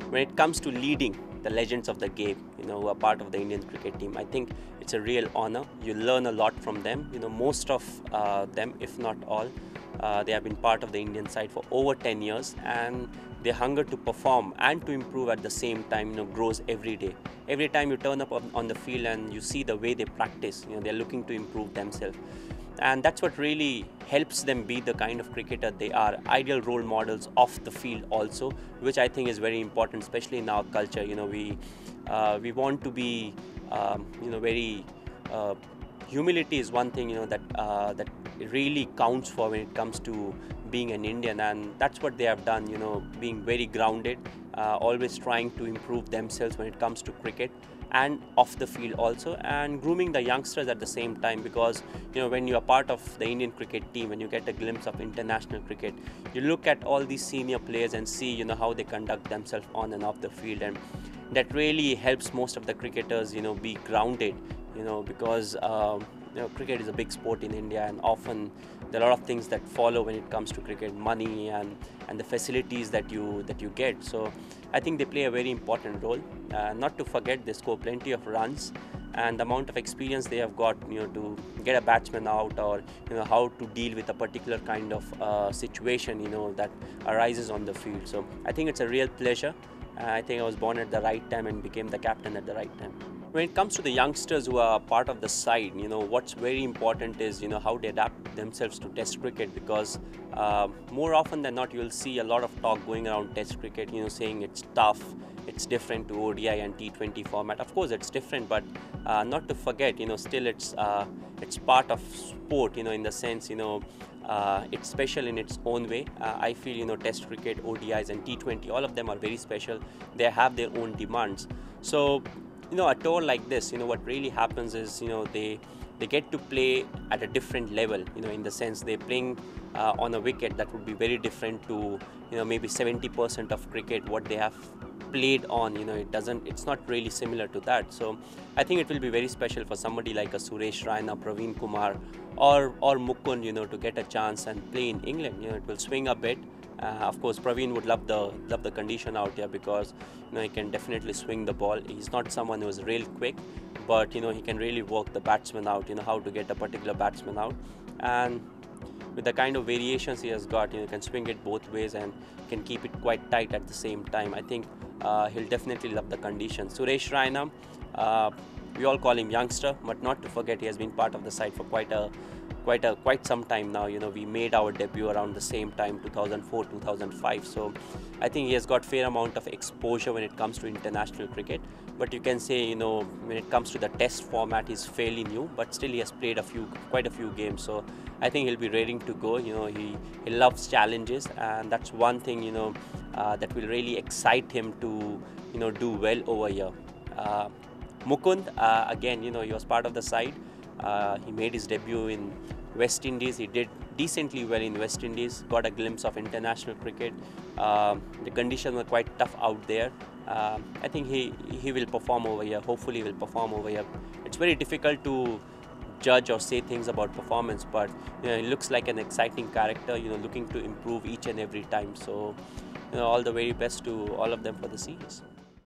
when it comes to leading the legends of the game, who are part of the Indian cricket team, I think it's a real honor. You learn a lot from them. Most of them, if not all, they have been part of the Indian side for over 10 years, and their hunger to perform and to improve at the same time, grows every day. Every time you turn up on the field and you see the way they practice, they're looking to improve themselves. And that's what really helps them be the kind of cricketer they are, ideal role models off the field also, which I think is very important, especially in our culture. We want to be, very. Humility is one thing, that really counts for when it comes to being an Indian, and that's what they have done. Being very grounded, always trying to improve themselves when it comes to cricket and off the field also, and grooming the youngsters at the same time, because when you are part of the Indian cricket team, when you get a glimpse of international cricket, you look at all these senior players and see how they conduct themselves on and off the field, and that really helps most of the cricketers be grounded, because cricket is a big sport in India, and often there are a lot of things that follow when it comes to cricket, money and the facilities that you get. So I think they play a very important role. Not to forget, they score plenty of runs, and the amount of experience they have got, to get a batsman out, or how to deal with a particular kind of situation, that arises on the field. So I think it's a real pleasure. I think I was born at the right time and became the captain at the right time. When it comes to the youngsters who are part of the side, what's very important is, how they adapt themselves to Test cricket, because more often than not, you'll see a lot of talk going around Test cricket, saying it's tough, it's different to ODI and T20 format. Of course, it's different, but not to forget, still it's part of sport, in the sense, it's special in its own way. I feel, Test cricket, ODIs and T20, all of them are very special. They have their own demands. So, a tour like this, what really happens is, they get to play at a different level, in the sense they're playing on a wicket that would be very different to, maybe 70% of cricket, what they have played on. It's not really similar to that. So I think it will be very special for somebody like a Suresh Raina, Praveen Kumar, or Mukund, to get a chance and play in England. It will swing a bit. Of course, Praveen would love the condition out here, because he can definitely swing the ball. He's not someone who is real quick, but he can really work the batsman out. How to get a particular batsman out, and with the kind of variations he has got, he can swing it both ways and can keep it quite tight at the same time. I think he'll definitely love the conditions. Suresh Raina, we all call him youngster, but not to forget, he has been part of the side for quite some time now. We made our debut around the same time, 2004, 2005. So I think he has got fair amount of exposure when it comes to international cricket. But you can say, when it comes to the Test format, he's fairly new, but still he has played quite a few games. So I think he'll be ready to go. He loves challenges, and that's one thing, that will really excite him to, do well over here. Mukund, again, he was part of the side. He made his debut in West Indies. He did decently well in West Indies, got a glimpse of international cricket. The conditions were quite tough out there. I think he will perform over here. Hopefully he will perform over here. It's very difficult to judge or say things about performance, but he looks like an exciting character, looking to improve each and every time. So all the very best to all of them for the series.